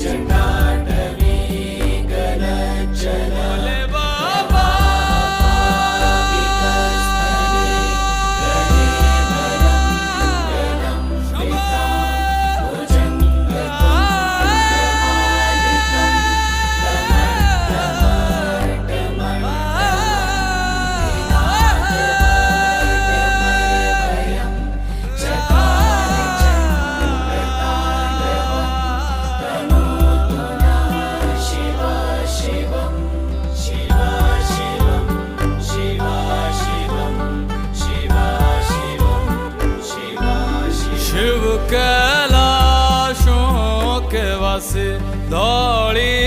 जटाटवी गलज्जल भोले बाबा विकस्तरे गणेभरं गणं भुजङ्गतुण्डमालिकं दमट्टमट्टमट्टमर्वयं चकारि चण्डताण्डवं तनोतु नः शिव शिवं शिव शिवं शिव शिवं शिव शिवं शिव शिवं शिव कैलाशों के वासे दौड़ी